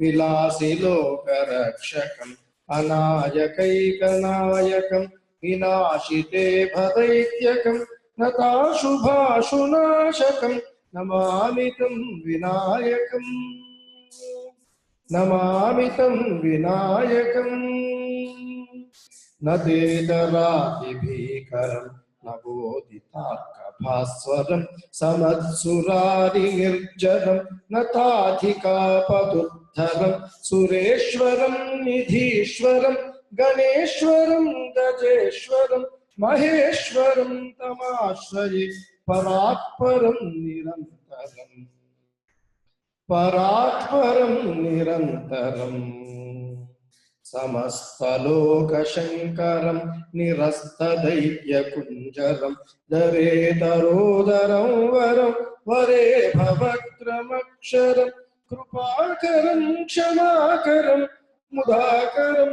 విలాసి లోకరక్షకం అనాయకైకనాయకం వినాశితే భదైత్యకం నతాశుభాశునాశకం నమామి తం వినాయకం నమామి తం వినాయకం నదేతరాదిభీకరం నవోదితార్కభాస్వరం సమత్సురారి నిర్జరం నతాధికాపదుద్ధరం సురేశ్వరం నిధీశ్వరం గణేశ్వరం గజేశ్వరం మహేశ్వరం తమాశ్రయే పరాత్పరం నిరంతరం పరాత్పరం నిరంతరం సమస్తలోకశంకరం నిరస్తదైత్యకుంజరం దరేతరోదరం వరం వరే భవక్రమక్షరం కృపాకరం క్షమాకరం ముదాకరం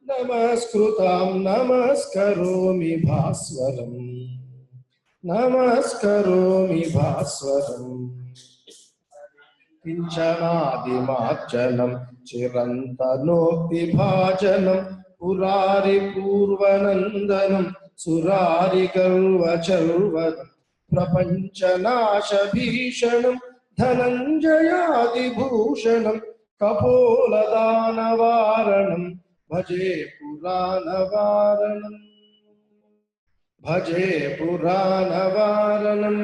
నమస్కృతాం నమస్కరోమి భాస్వరం నమస్కరోమి భాస్వరం కించనాదిమార్జనం చిరంతనోక్తిభాజనం పురారి పూర్వనందనం సురారి గర్వచర్వనం ప్రపంచనాశభీషణం ధనంజయాదిభూషణం కపోలదానవారణం భజే పురాణవారణం భజే పురాణవారణం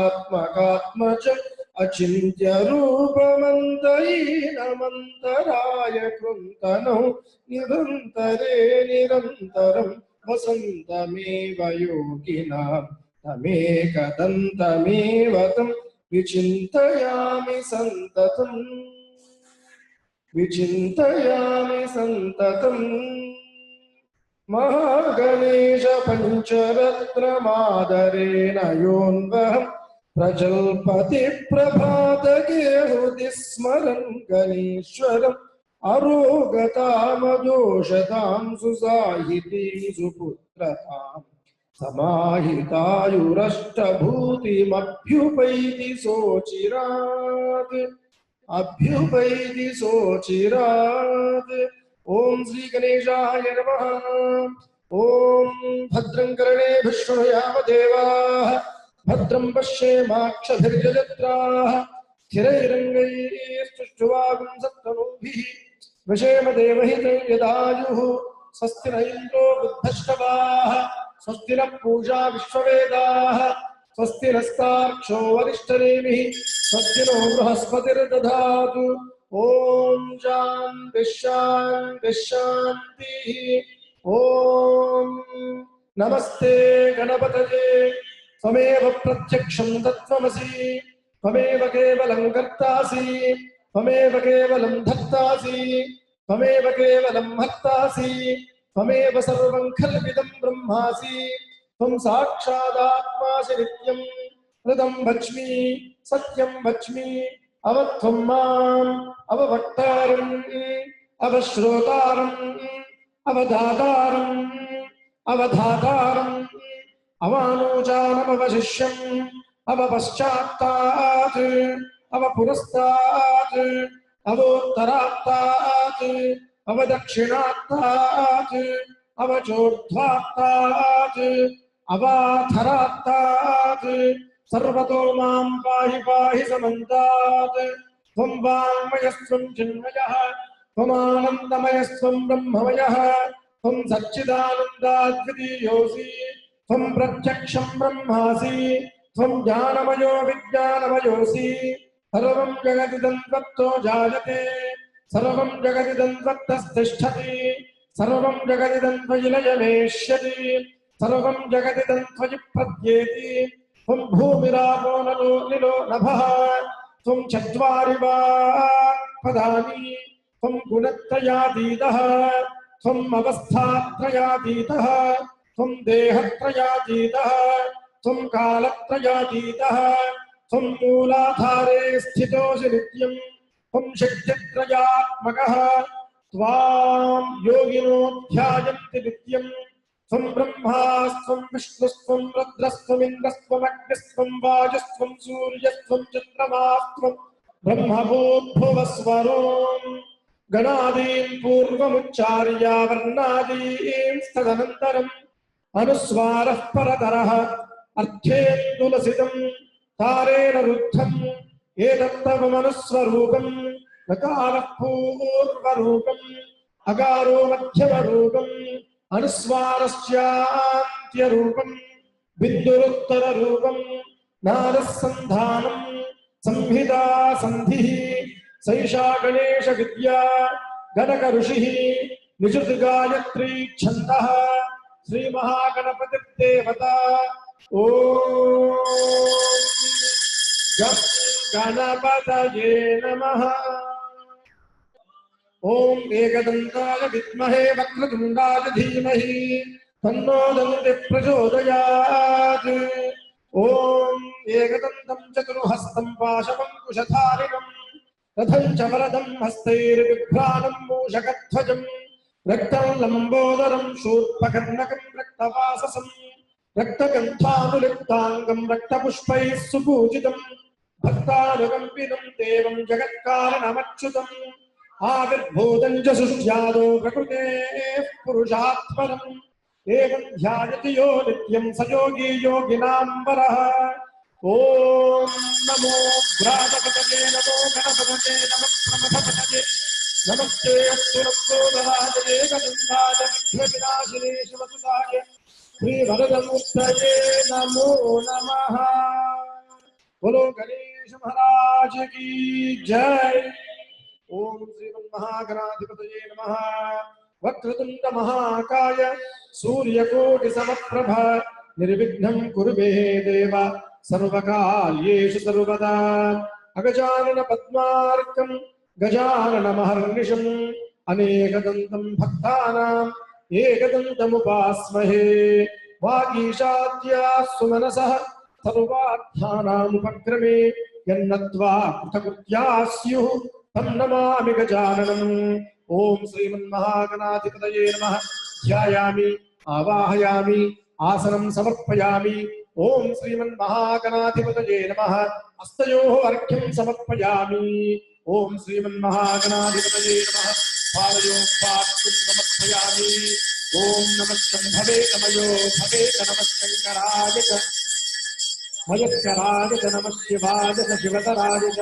నితాంతకాంతదంతకాంతిమంతకాత్మకాత్మజం అచింత్య రూపమంతైనమంతరాయ కృంతనం నిరంతరే నిరంతరం వసంతమేవ యోగినాం తమేకదంతమేవ తం విచింతయామి సంతతం విచింతయామి సంతతం మహాగణేశ పంచరత్నమాదరేణ యోన్వహం ప్రజల్పతి ప్రభాతకే హృది స్మరన్ గణేశ్వరం అరోగతామదోషతాం సుసాహితీం సుపుత్రతాం సమాహితాయురష్టభూతిమభ్యుపైతి సోచిరాత్ అభ్యుపైతి సోచిరాత్. ఓం శ్రీ గణేశాయ నమః. ఓం భద్రం కర్ణేభిః శృణుయామ దేవాః భద్రం పశ్యేమాక్షభిర్యజత్రాః స్థిరైరంగైస్తుష్టువాగుంసత్తనూభిః వశేమ దేవహితం యదాయుః. స్వస్తి న ఇంద్రో వృద్ధశ్రవాః స్వస్తి న పూజా విశ్వవేదాః స్వస్తి నస్తార్క్షో వరిష్ఠనేమిః స్వస్తి నో బృహస్పతిర్దధాతు. ఓం శాంతి శాంతి శాంతి. ఓం నమస్తే గణపతయే త్వమేవ ప్రత్యక్షం తత్వమసి త్వమేవ కేవలం కర్తాసి త్వమేవ కేవలం ధర్తాసి త్వమేవ కేవలం హర్తాసి త్వమేవ సర్వం ఖల్విదం బ్రహ్మాసి త్వం సాక్షాదాత్మాసి నిత్యం హృదం భజ్మి సత్యం భజ్మి అవత్వం మాం అవవక్తారం అవశ్రోతారం అవధాతారం అవధాతారం అవానోజానమవశిష్యం అవపశ్చాత్తాత్ అవపురస్తాత్ అవోత్తరాత్తాత్ అవదక్షిణాత్తాత్ అవచోర్ధ్వాత్తాత్ అవాధరాత్తాత్ సర్వతో మాం పాహి పాహి సమంతాత్. త్వం వాంగ్మయస్త్వం చిన్మయః త్వమానందమయస్త్వం బ్రహ్మమయః త్వం సచ్చిదానందాద్వితీయోసి త్వం ప్రత్యక్షం బ్రహ్మాసి త్వం జ్ఞానమయో విజ్ఞానమయోసి. సర్వం జగదిదం త్వత్తో జాయతే సర్వం జగదిదం త్వత్తస్థిష్ఠతి సర్వం జగదిదం త్వయి లయమేష్యతి సర్వం జగదిదం త్వయి ప్రద్యేతి. త్వం భూమిరాపో నలో నిలో నభః త్వం చత్వారి పదాని త్వం గుణత్రయాతీతః త్వం అవస్థాత్రయాతీతః త్వం దేహత్రయాతీతః త్వం కాలత్రయాతీతః త్వం మూలాధారే స్థితోసి నిత్యం త్వం శక్తిత్రయాత్మకః త్వాం యోగినో ధ్యాయంతి నిత్యం त्वं ब्रह्मास्त्वं विष्णुस्त्वं रुद्रस्त्वमिन्द्रस्त्वम् अग्निस्त्वं वायुस्त्वं सूर्यस्त्वं चन्द्रमास्त्वं ब्रह्मभूर्भुवस्वरों गणादीन् पूर्वमुच्चार्य वर्णादीन् तदनन्तरम् अनुस्वारः परतरः अर्थेन्दुलसितं तारेण रुद्धम् एतत्तवमनुस्वरूपम् नकारः पूर्वरूपम् अकारो मध्यमरूपम् अनुस्वारश्चान्त्यरूपम् बिन्दुरुत्तररूपम् नारः सन्धानम् संहिता सन्धिः सैषा गणेश विद्या गणक ऋषिः निजुर्गायत्री छन्दः श्री महागणपतिर्देवता ओम गणपतये नमः। ओम एकदन्ताय विद्महे वक्रतुण्डाय धीमहि तन्नो दन्तिः प्रचोदयात्। ओम एकदन्तं चतुर्हस्तं पाशमङ्कुशधारिणं रथं च वरदं हस्तैर्बिभ्राणं मूषकध्वजं रक्तं लम्बोदरं शूर्पकर्णकं रक्तवाससं रक्तगन्धानुलिप्ताङ्गं रक्तपुष्पैः सुपूजितं भक्तानुकम्पितं देवं जगत्कारणमच्युतम् आविर्भूतं च सृष्ट्यादो प्रकृतेः पुरुषात्मनम् एवं ध्यायति यो नित्यं स योगी योगिनां वरः। ॐ नमो भ्रातपतये नमो गणपतये नमः प्रमथपतये नमस्ते अस्तुरप्रोदराजये गजन्दाय विघ्नविनाशिने शिवसुताय श्रीवरदमूर्तये नमो नमः। बोलो गणेश महाराज की जय। ओम श्रीमन्महागणाधिपतये नमः। वक्रतुण्ड महाकाय सूर्यकोटिसमप्रभ निर्विघ्नं कुरु मे देव सर्वकार्येषु सर्वदा। अगजानन पद्मार्कं गजाननमहर्निशम् अनेकदन्तं भक्तानाम् एकदन्तमुपास्महे। वागीशाद्याः सुमनसः सर्वार्थानामुपक्रमे यन्नत्वा कृतकृत्याः स्युः तं नमामि गजाननम्। ओम श्रीमन्महागणाधिपतये नमः। ध्यायामि आवाहयामि आसनं समर्पयामि। ओम श्रीमन्महागणाधिपतये नमः। हस्तयोः अर्घ्यं समर्पयामि। ओम श्रीमन्महागणाधिपतये नमः। पादयोः पाद्यं समर्पयामि। ओम नमः शम्भवे नमयो भवेत नमः शङ्कराय च मयस्कराय च नमः शिवाय च शिवतराय च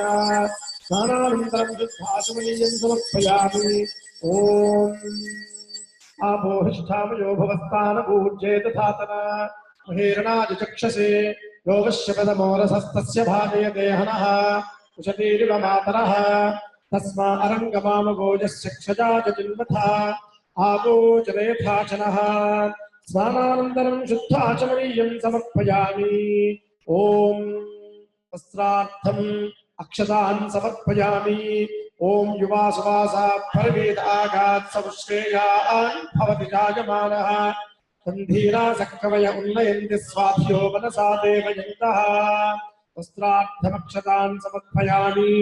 स्नानानन्तरं शुद्धाचमनीयं समर्पयामि। ओम आपोहिष्ठामयो भवस्तानपूज्येत धातना महेरणाय चक्षसे योगश्यपदमोरसस्तस्य भाजयते हनः उशतीरिव मातरः तस्मा अरङ्गमामगोजस्य क्षजा च जिन्मथा आगोचरेथाचनः। स्नानानन्तरं शुद्धाचमनीयं समर्पयामि। ओम वस्त्रार्थम् अक्षतान् समर्पयामि। ओम युवा सुवासा परवेद आगात् समुश्रेयान् भवति जायमानः सन्धीरा सक्कवय उन्नयन्ति स्वाध्यो मनसा देवयन्तः। वस्त्रार्थमक्षतान् समर्पयामि।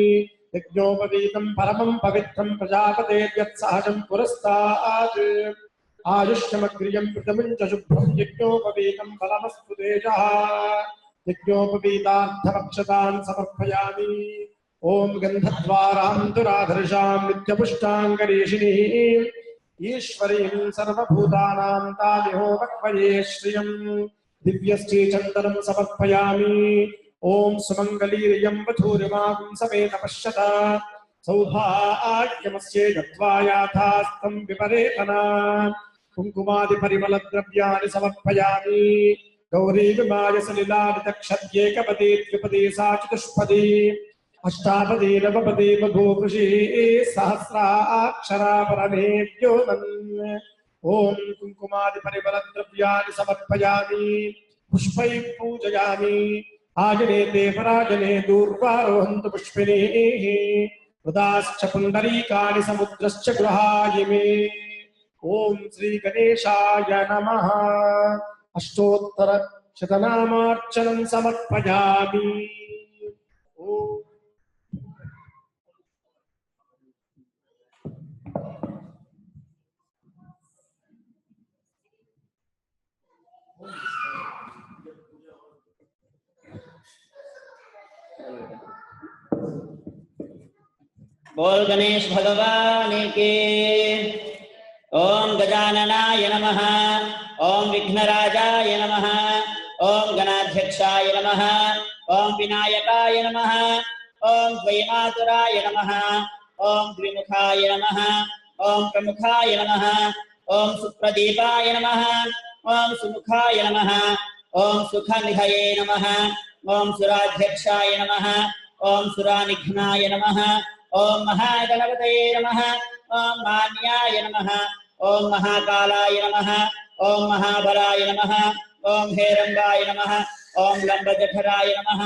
यज्ञोपवीतं परमं पवित्रं प्रजापतेर्यत्सहजं पुरस्तात् आयुष्यमग्रियं प्रथमं च शुभ्रं यज्ञोपवीतं फलमस्तु तेजः। यज्ञोपवीतार्थमक्षतान् समर्पयामि। ओम गन्धद्वारां दुराधर्षां नित्यपुष्टाङ्गरीषिणीं ईश्वरीं सर्वभूतानां तामिहोपक्वये श्रियं दिव्यश्रीचन्दनं समर्पयामि। ओम सुमङ्गलीर्यं वधूरिमागुं समेत पश्यत सौभाग्यमस्ये गत्वा याथास्तं विपरेतना कुङ्कुमादिपरिमलद्रव्याणि समर्पयामि। गौरी विमाय सलिलादितक्षद्येकपदी द्विपदी सा चतुष्पदी अष्टापदी नवपदी बभूवृषि सहस्राक्षरा परमेभ्यो नमः। ओम कुङ्कुमादिपरिमलद्रव्याणि समर्पयामि। पुष्पैः पूजयामि। आजने देवराजने दूर्वारोहन्तु पुष्पिणीः हृदाश्च पुण्डरीकाणि समुद्रश्च गृहाय मे। ओम श्री गणेशाय नमः। अष्टोत्तर शतनामार्चनं समर्पयामि। ओम बोल गणेश भगवान की। ओम गजाननाय नमः। ओम विघ्नराजाय नमः। ओम गणाध्यक्षाय नमः। ओम विनायकाय नमः। ओम द्वैमातुराय नमः। ओम द्विमुखाय नमः। ओम प्रमुखाय नमः। ओम सुप्रदीपाय नमः। ओम सुमुखाय नमः। ओम सुखनिधये नमः। ओम सुराध्यक्षाय नमः। ओम सुरानिघ्नाय नमः। ओम महागणपतये नमः। ओम मान्याय नमः। ओम महाकालाय नमः। ओम महाबलाय नमः। ओम हेरंगाय नमः। ओम लंबजठराय नमः।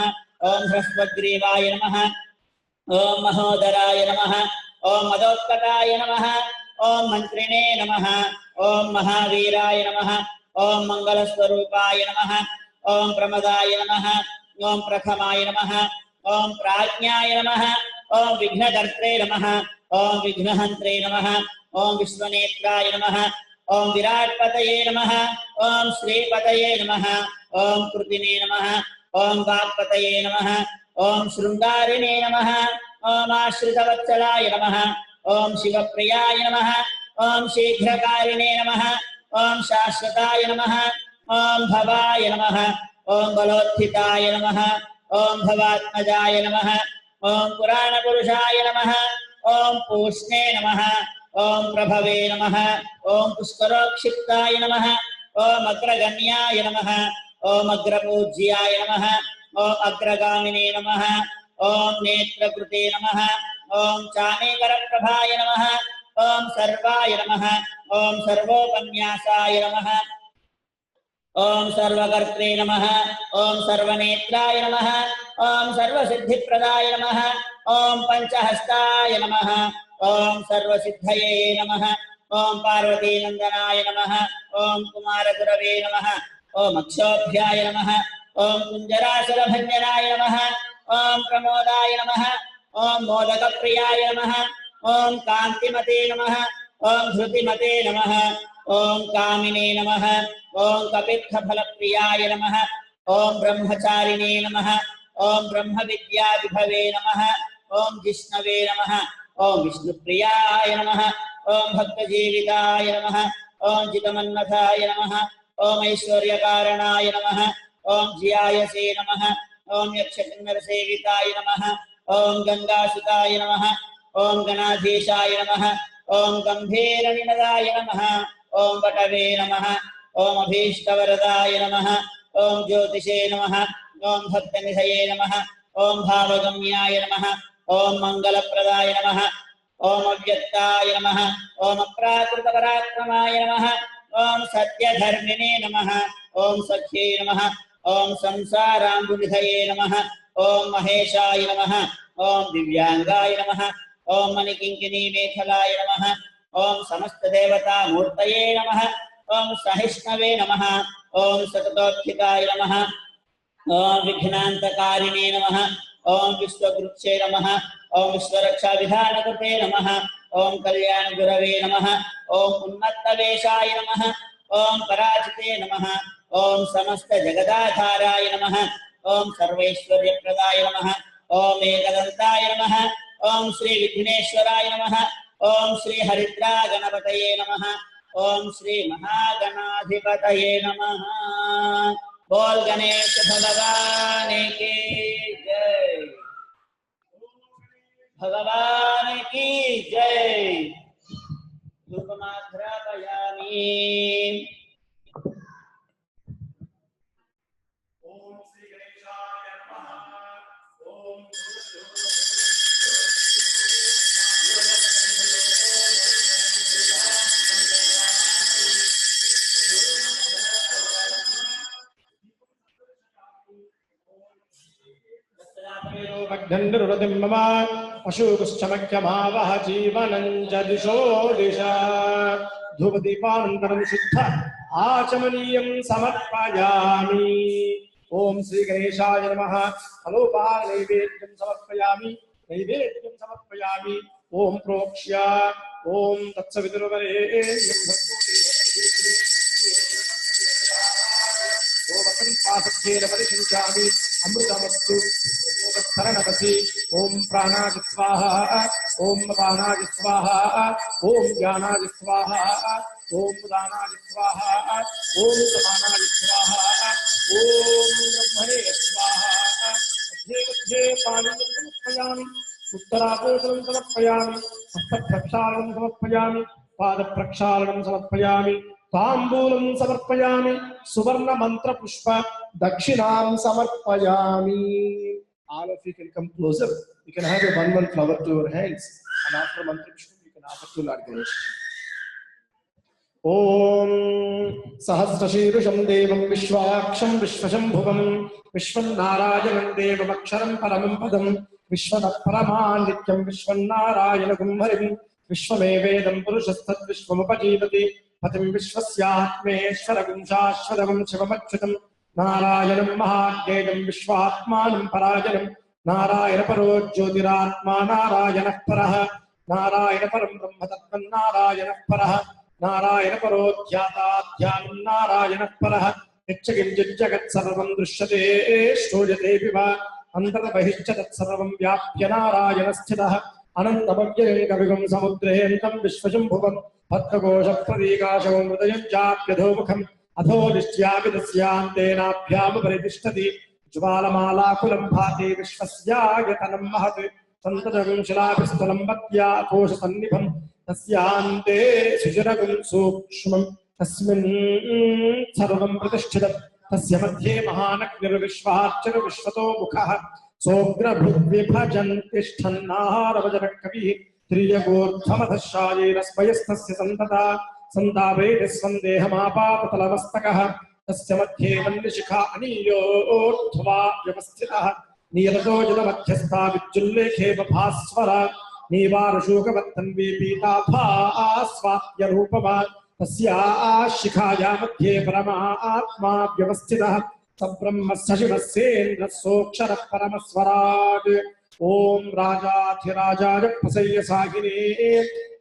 ओम ह्रस्वग्रीवाय नमः। ओम महोदराय नमः। ओम मदोत्कटाय नमः। ओम मंत्रिणे नमः। ओम महावीराय नमः। ओम मंगलस्वरूपाय नमः। ओम प्रमदाय नमः। ओम प्रथमाय नमः। ओम प्राज्ञाय नमः। ओम विघ्नकर्त्रे नमः। ओम विघ्नहन्त्रे नमः। ओम विश्वनेत्राय नमः। ओम विराट्पतये नमः। ओम श्रीपतये नमः। ओम कृतिने नमः। ओम वाक्पतये नमः। ओम शृंगारिणे नमः। ओम आश्रितवत्सलाय नमः। ओम शिवप्रियाय नमः। ओम शीघ्रकारिणे नमः। ओम शाश्वताय नमः। ओम भवाय नमः। ओम बलोत्थिताय नमः। ओम भवात्मजाय नमः। ओम पुराणपुरुषाय नमः। ओम पूष्णे नमः। ओम प्रभवे नमः। ओम पुष्करोक्षिप्ताय नमः। ओम अग्रगण्याय नमः। ओम अग्रपूज्याय नमः। ओम अग्रगामिने नमः। ओम नेत्रकृते नमः। ओम चामेकरप्रभाय नमः। ओम सर्वाय नमः। ओम सर्वोपन्यासाय नमः। ओम सर्वकर्त्रे नमः। ओम सर्वनेत्राय नमः। ओम सर्वसिद्धिप्रदाय नमः। ओम पंचहस्ताय नमः। ओम सर्वसिद्धये नमः। ओम पार्वतीनंदनाय नमः। ओम कुमारगुरवे नमः। ओम अक्षोभ्याय नमः। ओम कुंजरासुरभञ्जनाय नमः। ओम प्रमोदाय नमः। ओम मोदकप्रियाय नमः। ओम कान्तिमते नमः। ओम धृतिमते नमः। ओम कामिने नमः। ओम कपित्थफलप्रियाय नमः। ओम ब्रह्मचारिणे नमः। ओम ब्रह्मविद्याविभवे नमः। ओम जिष्णवे नमः। ओम विष्णुप्रियाय नमः। ओम भक्तजीविताय नमः। ओम जितमन्नथाय नमः। ओम ऐश्वर्यकारणाय नमः। ओम जियायसे नमः। ओम यक्षकिन्नरसेविताय नमः। ओम गंगासुताय नमः। ओम गणाधीशाय नमः। ओम गंभीरनिनदाय नमः। ओम वटवे नमः। ओम अभीष्टवरदाय नमः। ओम ज्योतिषे नमः। ओम भक्तनिधये नमः। ओम भावगम्याय नमः। ओम मंगलप्रदाय नमः। ओम अव्यक्ताय नमः। ओम अप्राकृतपराक्रमाय नमः। ओम सत्यधर्मिणे नमः। ओम सख्ये नमः। ओम संसाराम्बुनिधये नमः। ओम महेशाय नमः। ओम दिव्यांगाय नमः। ओम मणिकिंकिनी मेखलाय नमः। ओम समस्तदेवतामूर्तये नमः। ओम सहिष्णवे नमः। ओम सततोत्थिताय नमः। ओम विघ्नान्तकारिणे नमः। ओम विश्वगुरुक्षे नमः। ओम विश्वरक्षाविधानकृते नमः। ओम कल्याणगुरवे नमः। ओम उन्मत्तवेशाय नमः। ओम पराजिते नमः। ओम समस्तजगदाधाराय नमः। ओम सर्वैश्वर्यप्रदाय नमः। ओम एकदन्ताय नमः। ओम श्री विघ्नेश्वराय नमः। ओम श्री हरिद्रा गणपतये नमः। ओम श्री महागणाधिपतये नमः। बोल गणेश भगवान की जय। भगवान की जय। धूपमाघ्रापयामि। ओम श्री गणेशाय नमः। ओम मम अशोकश्चमख्यमावह जीवनं च दिशो दिशा धूपदीपानन्तरं शुद्ध आचमनीयं समर्पयामि। ओम श्री गणेशाय नमः। फलोपहार नैवेद्यं समर्पयामि। नैवेद्यं समर्पयामि। ओम प्रोक्ष्य ओम तत्सवितुर्वरेण्यं परिशिंचामि अमृतमस्तु शरणवसि ओम प्राणाय स्वाहा ओम प्राणाय स्वाहा ओम ज्ञानाय स्वाहा ओम दानाय स्वाहा ओम समानाय स्वाहा ओम ब्रह्मणे स्वाहा मध्ये मध्ये पाणिं समर्पयामि उत्तरापोषणं समर्पयामि हस्तप्रक्षालनं समर्पयामि पादप्रक्षालनं समर्पयामि ताम्बूलं समर्पयामि सुवर्णमन्त्रपुष्प दक्षिणां समर्पयामि. All of you can come closer. You can have a one flower to your hands, and after mantra pushpa you can offer to Lord Ganesh. ओम सहस्रशीर्षं देवं विश्वाक्षं विश्वशंभुवं विश्वन्नारायणं देवमक्षरं परमं पदं विश्वतःपरमानित्यं विश्वन्नारायणं हरिं विश्वमेवेदं पुरुषस्तद्विश्वमुपजीवति पतिं विश्वस्यात्मेश्वरं शाश्वतं शिवमच्युतं नारायणं महाज्ञेयं विश्वात्मानं परायणं नारायणपरो ज्योतिरात्मा नारायणः परः नारायणपरं ब्रह्म तत्त्वं नारायणः परः नारायण परो ध्याताध्यानं नारायणः परः यच्चकिञ्चिज्जगत् सर्वं दृश्यते श्रूयते विवा अन्तर्बहिश्च तत्सर्वं व्याप्य नारायणस्थितः अनन्तमव्ययं कविगुं समुद्रेऽन्तं विश्वशम्भुवं भद्रकोशप्रतीकाशं हृदयं चाप्यधोमुखम् अधो निष्ट्यापि तस्यान्तेनाभ्यामुपरितिष्ठति ज्वालमालाकुलं भाति विश्वस्यायतनं महत् सन्ततं शिलाभिस्थलं वत्या कोशसन्निभं तस्यान्ते सुजरगुं सूक्ष्मं तस्मिन् सर्वं प्रतिष्ठितं तस्य मध्ये महानग्निर्विश्वाच्चर विश्वतो मुखः सोग्रभृद्विभजन् तिष्ठन्नाहारवजनः कविः त्रियगोर्ध्वमधशायैरस्मयस्तस्य सन्तता सन्तापेति सन्देहमापाततलमस्तकः तस्य मध्ये वह्निशिखा अनीयोर्ध्वा व्यवस्थितः नियततो जलमध्यस्था विद्युल्लेखे भास्वरा नीवारुशोकवत्तन्वी पीताभास्वात्यरूपमा तस्याः शिखाया मध्ये परमात्मा व्यवस्थितः सब्रह्मस्य शिवस्येन्द्रः सोऽक्षरः परमस्वराट् ओम राजाधिराजाय प्रसय्यसाहिने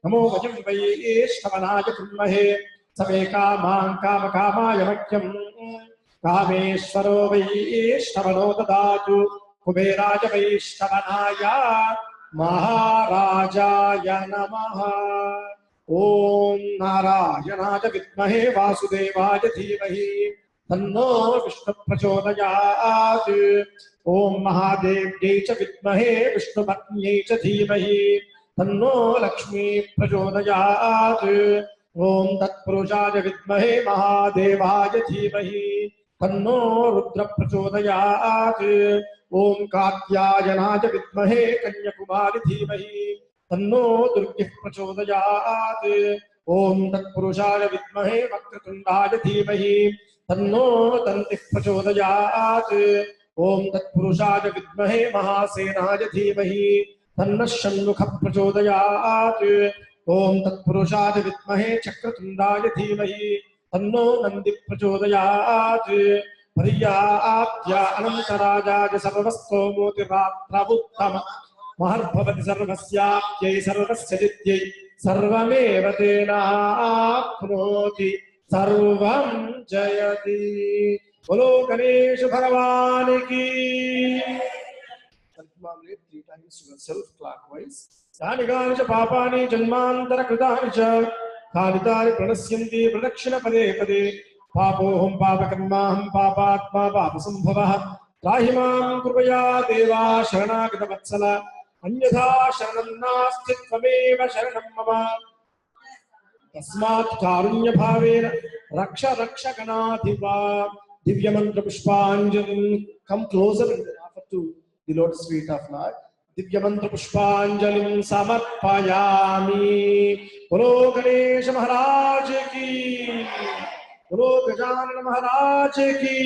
नमो वयं वैष्णवनाय कुर्महे समे कामां कामकामाय मह्यं कामेश्वरो वैष्णवनो ददातु कुबेराय वैष्णवनाय महाराजाय नमः. ओम नारायणाय विद्महे वासुदेवाय धीमहि तन्नो विष्णु प्रचोदयात्. ओम महादेव्यै च विद्महे विष्णुपत्न्यै च धीमहि तन्नो लक्ष्मी प्रचोदयात्. ओम तत्पुरुषाय विद्महे महादेवाय धीमहि तन्नो रुद्र प्रचोदयात्. ओम कात्यायनाय विद्महे कन्याकुमारी धीमहि तन्नो दुर्गिः प्रचोदयात्. ओम तत्पुरुषाय विद्महे वक्रतुण्डाय धीमहि तन्नो दन्तिः प्रचोदयात्. ओम तत्पुरुषाय विद्महे महासेनाय धीमहि तन्नः षण्मुखः प्रचोदयात्. ओम तत्पुरुषाय विद्महे चक्रतुण्डाय धीमहि तन्नो नन्दिः प्रचोदयात्. पर्याप्य अनन्तराजाय सर्वस्तोमोतिरात्रमुत्तम महर्भवति सर्वस्याप्यै सर्वस्य जित्यै सर्वमेव तेनाप्नोति सर्वं जयति. बोलो गणेश भगवान की. Three times yourself clockwise. तानि कानि च पापानि जन्मान्तरकृतानि च तानि तानि प्रणश्यन्ति प्रदक्षिणपदे पदे. पापोऽहं पापकर्माहं पापात्मा पापसम्भवः त्राहि मां कृपया देवा शरणागतवत्सल अन्यथा शरणं नास्ति त्वमेव शरणं मम. तस्मात् कारुण्यभावेन रक्ष रक्ष गणाधिपा. दिव्यमन्त्रपुष्पाञ्जलिं come closer and offer to the lotus feet of Lord. दिव्यमन्त्रपुष्पाञ्जलिं समर्पयामि. बोलो गणेश महाराज की. बोलो गजानन महाराज की.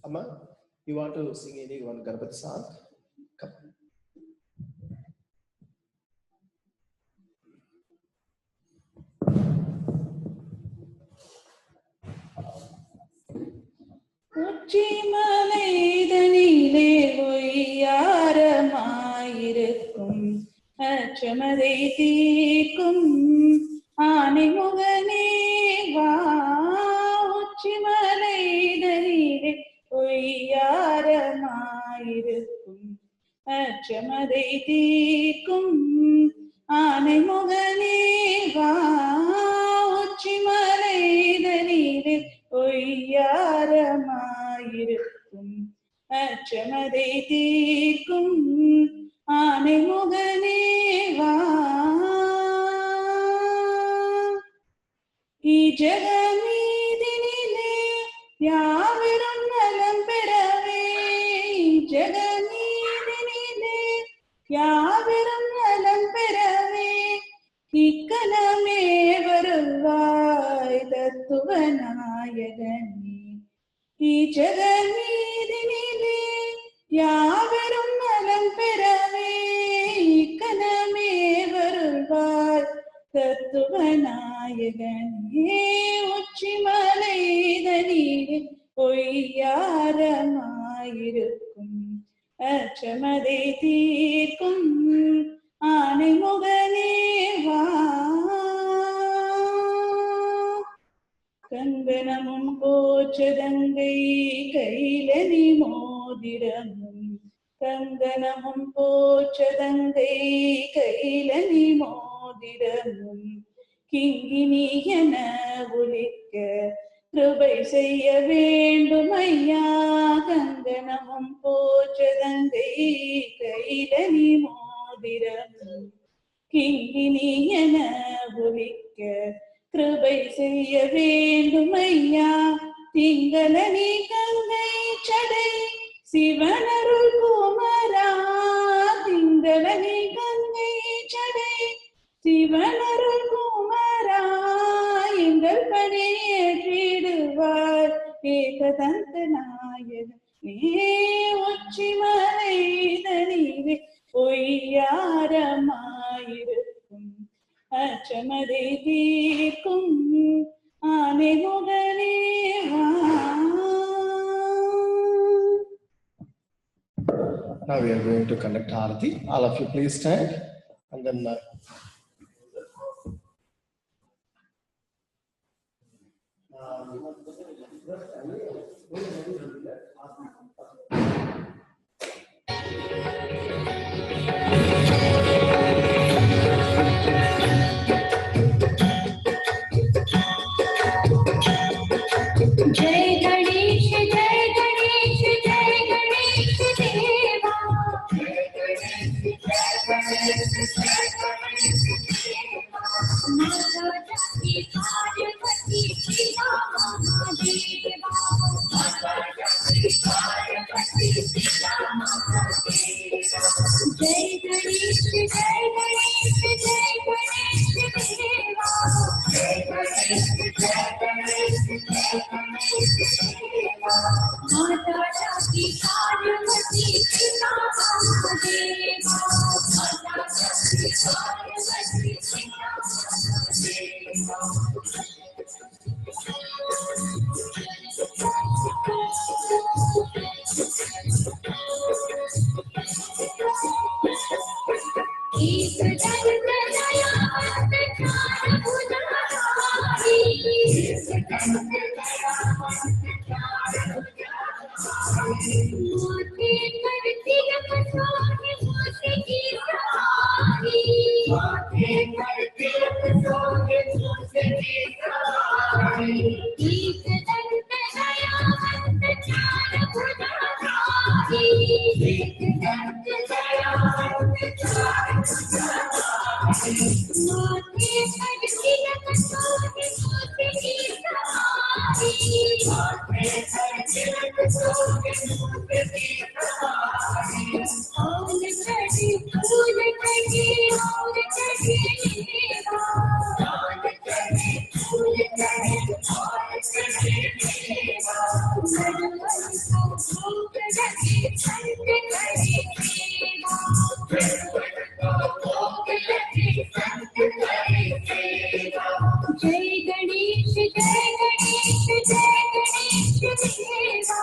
Amma, you want to sing any one Ganpati song? Come. உச்சிமலைதனிலே ஒய்யாரமாயிருக்கும் அச்சமதை தீர்க்கும் ஆனைமுகனே வா. உச்சிமலைதனிலே ஒய்யாரமாயிருக்கும் அச்சமதை தீர்க்கும் ஆனைமுகனே வா. உச்சிமலைதனிலே ஒய்யாரமாயிருக்கும் அச்சமதை தீர்க்கும் ஆனைமுகனே வா. ஜகமீதினிலே யாவரும் நலம் பெறவே. ஜகமீதினிலே யாவரும் நலம் பெறவே இக்கணமே வருவாய் தத்துவநாயகனே. ஜகமீதினிலே யாவரும் நலம் பெறவே இக்கணமே வருவாய் தத்துவநாயகனே. உச்சிமலைதனிலே ஒய்யாரமாயிருக்கும் அச்சமதை தீர்க்கும் ஆனைமுகனே வா. கங்கணமும் கோச்சதங்கை கைலனி மோதிரமும். கங்கணமும் கோச்சதங்கை கைலனி மோதிரமும் கிங்கினி என ஒலிக்க கிருபை செய்ய வேண்டும் ஐயா. கங்கணமும் கோச்சதங்கை கைலனி மோதிரமும் கிங்கினி என ஒலிக்க கிருபை செய்ய வேண்டும் ஐயா. திங்களனி கங்கை சடை சிவனருள் குமரா. திங்களனி கங்கை சடை சிவனருள் குமரா. எங்கள் பணியேற்றிடுவார் ஏகதந்த நாயகனே. உச்சிமலைதனிலே ஒய்யாரமாயிருக்கும் அச்சமதை தீர்க்கும் ஆனைமுகனே வா. Now we are going to conduct Aarati. All of you please stand and then जय गणेश जय गणेश जय गणेश देवा. जय गणेश जय गणेश जय गणेश देवा. माता जाति पार्वती पिता महादेवा. माता जाति पार्वती पिता महादेवा. जय गणेश जय गणेश जय गणेश देवा. जय गणेश जय गणेश जय गणेश देवा. माता जाति पार्वती पिता महादेवा. माता जाति पार्वती पिता महादेवा. एक दंत दयावंत चार भुजाधारी. एक दंत दयावंत चार भुजाधारी. मोती करती रखसोगे मोती की सवारी. मोती करती रखसोगे मोती की सवारी. एक दंत दयावंत चार भुजाधारी. एक दंत दयावंत चार मोती करती रखसोगे मोती की सवारी. मोती करती रखसोगे मोती की सवारी. और चढ़ी फूल चढ़ी और चढ़ी देवा. और चढ़ी फूल चढ़ी और चढ़ी देवा. नरवर को भोग लगे संत करे देवा. नरवर को भोग लगे संत करे देवा. जय गणेश जय गणेश जय गणेश देवा.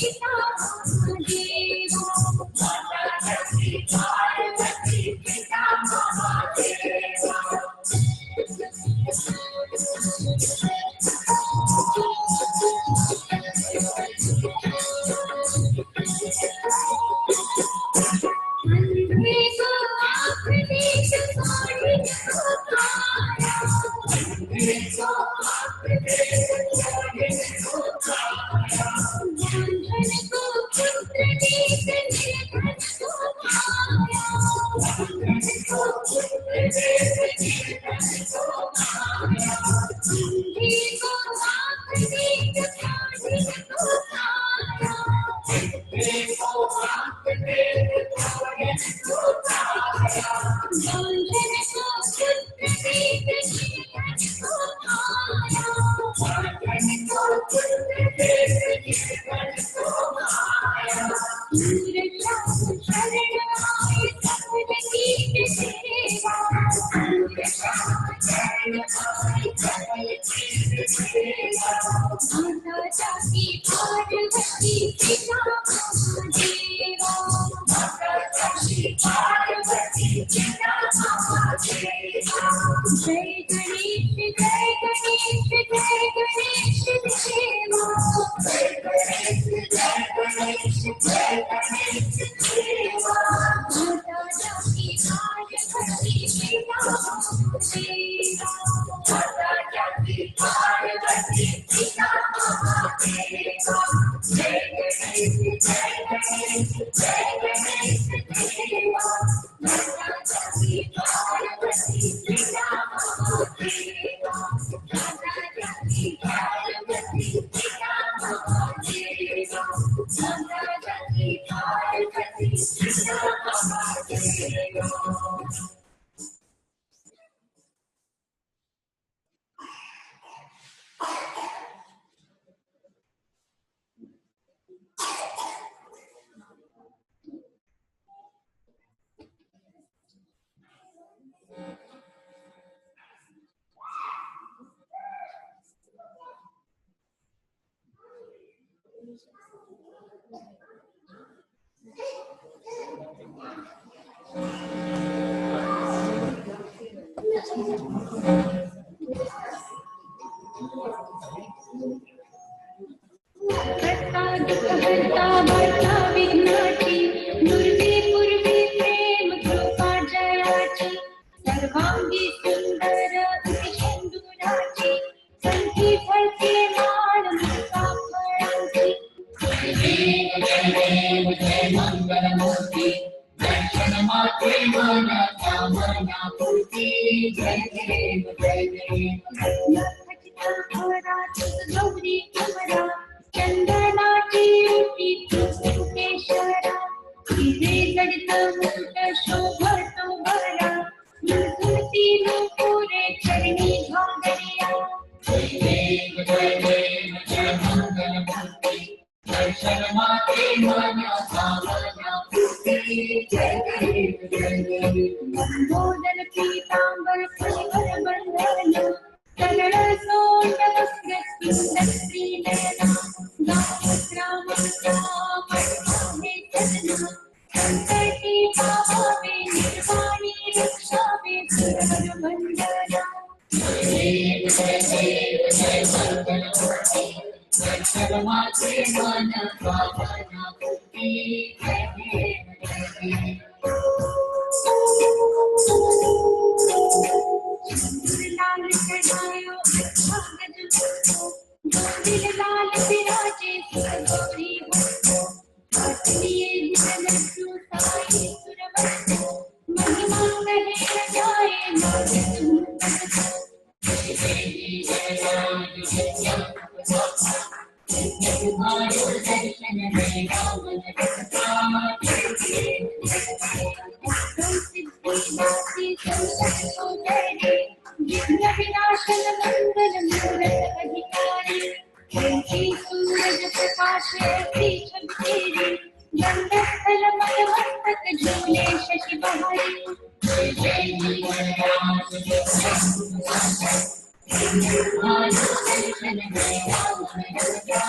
पिता महादेव माता शक्ति पार्वती पिता महादेव अंधे को आँख देख साड़ी पुकारा अंधे को आँख देख साड़ी पुकारा निर्धन को पुत्र देख निर्धन को माया निर्धन को पुत्र देख निर्धन को माया अंधे को आँख देख साड़ी पुकारा अंधे को आँख देख साड़ी पुकारा निर्धन को पुत्र देख निर्धन को माया निर्धन को पुत्र देख निर्धन को माया सूरजा शरण आए सकल कीट सेवा सूरजा शरण आए सकल कीट सेवा माता जाकी पार्वती पिता महादेवा माता जाकी पार्वती पिता महादेवा जय गणेश जय गणेश जय गणेश देवा जय गणेश जय गणेश जय गणेश देवा माता जाकी पार्वती पिता महादेवा माता जाकी पार्वती पिता महादेवा जय गणेश जय गणेश जय गणेश देवा माता जाकी पार्वती पिता महादेवा माता जाकी पार्वती पिता महादेवा माता जाकी पार्वती पिता महादेवा हरता भरता विघ्नाची दुर्वी पूर्वी प्रेम कृपा जयाची सर्वांगी सुंदर सिंदुराची संधी फळके माळ मुक्ता फळांची जय मंगल मूर्ती दर्शन माते मना कामना पूर्ती जय देव जय देव गौरी कमरा चंदनाची युती केशरा हिरे गडत मुक्त शोभतो भरा मुलती नुपुरे चरणी घागरिया जय देव जय देव जय मंगल मूर्ती दर्शन माते मना कामना पूर्ती जय देव जय देव लंबोदर पीतांबर परिवर बंधन कलर सोट वस्त्र सुंदरी नैना गात्रम कामहे सजना संकटी पावे निर्वाणी रक्षावे सुरवर वंदना जय देव जय देव जय मंगल मूर्ति दर्शन माते मना कामना पूर्ति जय देव जय देव लाल चढ़ायो अच्छा गजबो दिल लाल विराजे सुरगौरी हो लिए लड्डू साई सुरवंतो महिमा कहे न जाए नाथ जय देवी जय राम जय तुम्हारो दर्शन में रावण रखता विघ्न विनाशन मंगल मूरत अधिकारी सूरज प्रकाश तेरी गंधस्थल मल मस्तक झूले शशि बहारी जय जय दर्शन में रावण रखता